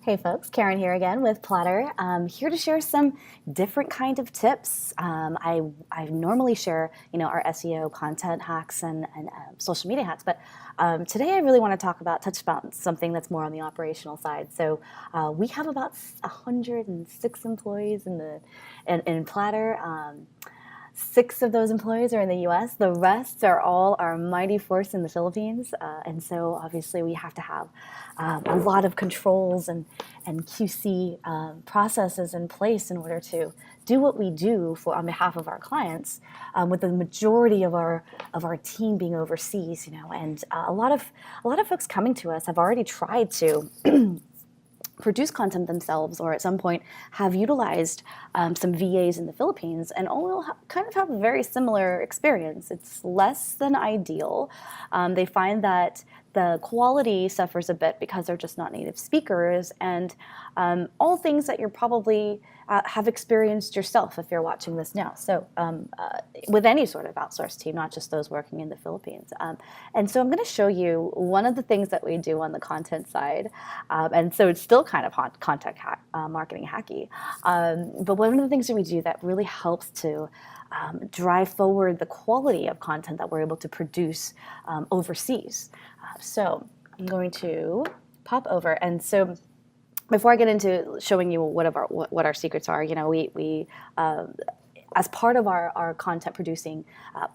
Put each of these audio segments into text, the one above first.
Hey folks, Karen here again with Plattr. Here to share some different kind of tips. I normally share, our SEO content hacks and social media hacks, but today I really want to touch about something that's more on the operational side. So we have about 106 employees in Plattr. 6 of those employees are in the US. The rest are all our mighty force in the Philippines. And so obviously we have to have a lot of controls and QC processes in place in order to do what we do on behalf of our clients, with the majority of our team being overseas, and a lot of folks coming to us have already tried to produce content themselves, or at some point have utilized some VAs in the Philippines, and all will kind of have a very similar experience. It's less than ideal. They find that the quality suffers a bit because they're just not native speakers, and all things that you're probably have experienced yourself if you're watching this now. So with any sort of outsourced team, not just those working in the Philippines. And so I'm going to show you one of the things that we do on the content side. And so it's still kind of content marketing hacky. But one of the things that we do that really helps to drive forward the quality of content that we're able to produce overseas. So I'm going to pop over. And so before I get into showing you what our secrets are, we as part of our content producing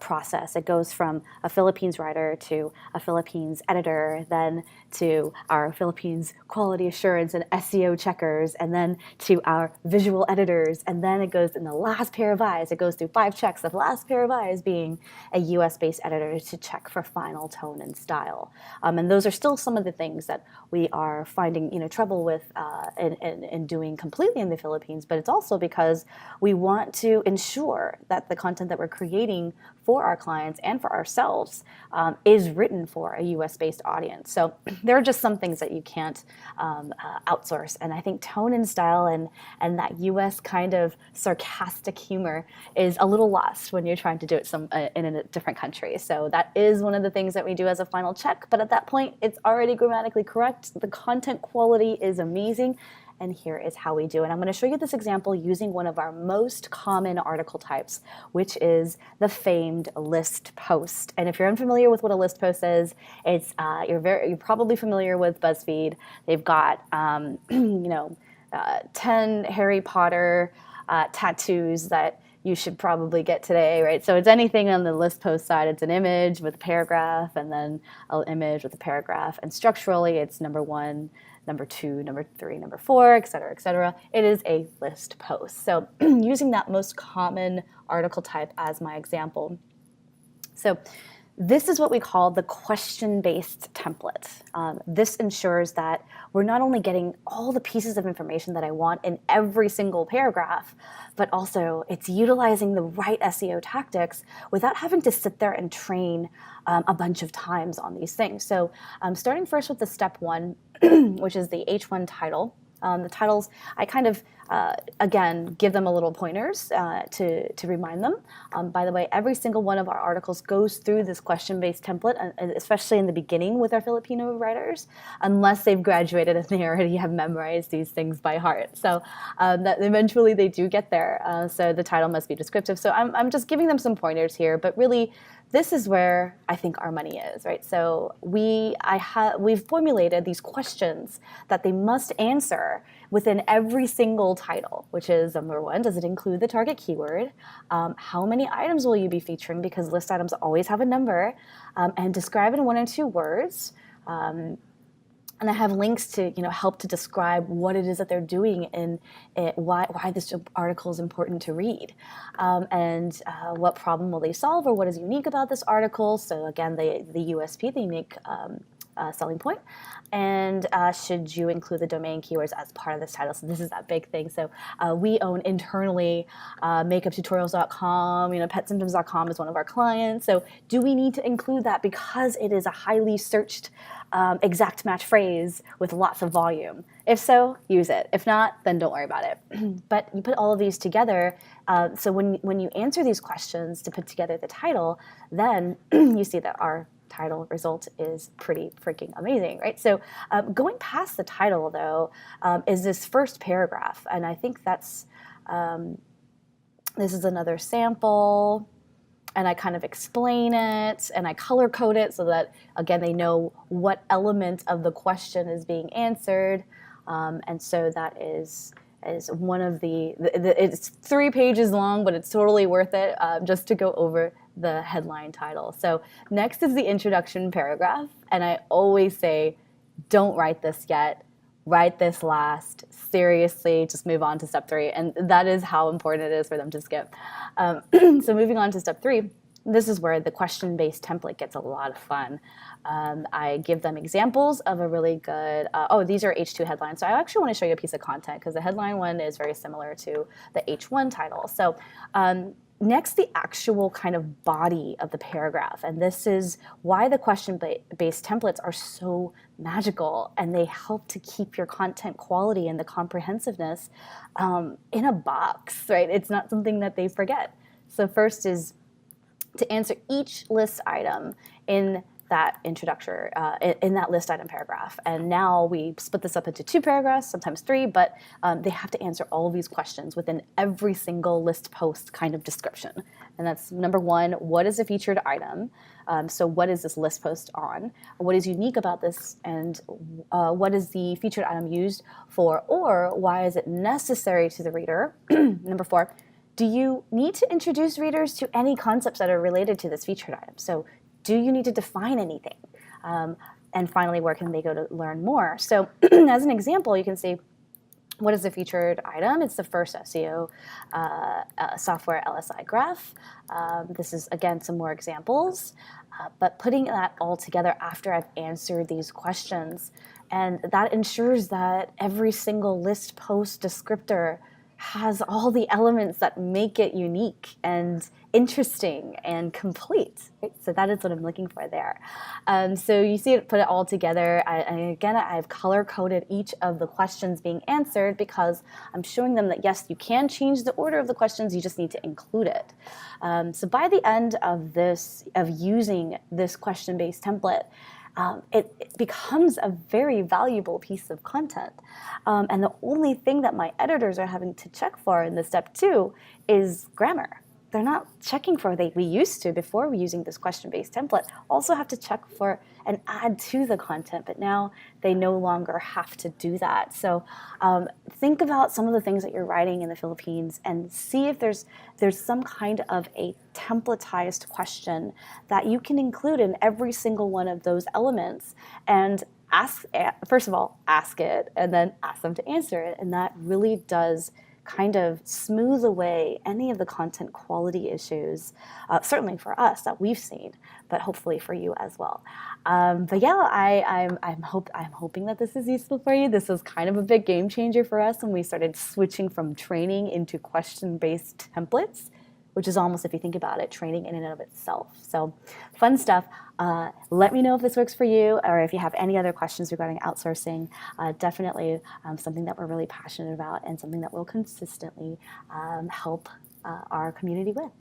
process, it goes from a Philippines writer to a Philippines editor, then to our Philippines quality assurance and SEO checkers, and then to our visual editors, and then it goes in the last pair of eyes. It goes through 5 checks, the last pair of eyes being a US-based editor to check for final tone and style. And those are still some of the things that we are finding trouble with in doing completely in the Philippines, but it's also because we want to ensure that the content that we're creating for our clients and for ourselves is written for a US-based audience. So there are just some things that you can't outsource. And I think tone and style and that US kind of sarcastic humor is a little lost when you're trying to do it in a different country. So that is one of the things that we do as a final check. But at that point, it's already grammatically correct. The content quality is amazing. And here is how we do it. I'm going to show you this example using one of our most common article types, which is the famed list post. And if you're unfamiliar with what a list post is, it's you're probably familiar with BuzzFeed. They've got 10 Harry Potter tattoos that you should probably get today, right? So it's anything on the list post side. It's an image with a paragraph, and then an image with a paragraph. And structurally, it's number 1, number 2, number 3, number 4, et cetera, et cetera. It is a list post. So using that most common article type as my example. So this is what we call the question-based template. This ensures that we're not only getting all the pieces of information that I want in every single paragraph, but also it's utilizing the right SEO tactics without having to sit there and train a bunch of times on these things. So starting first with the step 1, which is the H1 title. The titles, I kind of, again, give them a little pointers to remind them. By the way, every single one of our articles goes through this question-based template, especially in the beginning with our Filipino writers, unless they've graduated and they already have memorized these things by heart. So that eventually they do get there. So the title must be descriptive. So I'm just giving them some pointers here, but really, this is where I think our money is, right? So we've formulated these questions that they must answer within every single title, which is number 1, does it include the target keyword? How many items will you be featuring? Because list items always have a number, and describe in 1 or 2 words. And I have links to help to describe what it is that they're doing and why this article is important to read, and what problem will they solve, or what is unique about this article. So again, the USP, the unique selling point, and should you include the domain keywords as part of this title? So this is that big thing. So we own internally makeuptutorials.com, petsymptoms.com is one of our clients. So do we need to include that because it is a highly searched exact match phrase with lots of volume? If so, use it. If not, then don't worry about it. But you put all of these together, so when you answer these questions to put together the title, then you see that our title result is pretty freaking amazing, right? So going past the title, though, is this first paragraph. And I think that's, this is another sample. And I kind of explain it, and I color code it so that, again, they know what element of the question is being answered. And so that is one of it's 3 pages long, but it's totally worth it just to go over the headline title. So next is the introduction paragraph, and I always say, don't write this yet. Write this last. Seriously, just move on to step 3. And that is how important it is for them to skip. So moving on to step 3, this is where the question-based template gets a lot of fun. I give them examples of a really good, these are H2 headlines. So I actually want to show you a piece of content because the headline one is very similar to the H1 title. So next, the actual kind of body of the paragraph. And this is why the question-based templates are so magical, and they help to keep your content quality and the comprehensiveness in a box, right? It's not something that they forget. So first is to answer each list item in that introductory, in that list item paragraph. And now we split this up into 2 paragraphs, sometimes 3, but they have to answer all of these questions within every single list post kind of description. And that's number 1, what is a featured item? So what is this list post on? What is unique about this? And what is the featured item used for? Or why is it necessary to the reader? Number 4, do you need to introduce readers to any concepts that are related to this featured item? So do you need to define anything? And finally, where can they go to learn more? So as an example, you can see, what is the featured item? It's the first SEO software LSI graph. This is, again, some more examples. But putting that all together after I've answered these questions, and that ensures that every single list post descriptor has all the elements that make it unique and interesting and complete. Right? So that is what I'm looking for there. So you see it, put it all together. And again, I've color-coded each of the questions being answered because I'm showing them that, yes, you can change the order of the questions, you just need to include it. So by the end of using this question-based template, it becomes a very valuable piece of content. And the only thing that my editors are having to check for in the step 2 is grammar. They're not checking for, we used to before we using this question-based template, also have to check for and add to the content, but now they no longer have to do that. So think about some of the things that you're writing in the Philippines and see if there's some kind of a templatized question that you can include in every single one of those elements, and first of all, ask it, and then ask them to answer it. And that really does kind of smooth away any of the content quality issues, certainly for us that we've seen, but hopefully for you as well. But yeah, I'm hoping that this is useful for you. This was kind of a big game changer for us when we started switching from training into question-based templates, which is almost, if you think about it, training in and of itself. So fun stuff. Let me know if this works for you, or if you have any other questions regarding outsourcing. Definitely something that we're really passionate about and something that we'll consistently help our community with.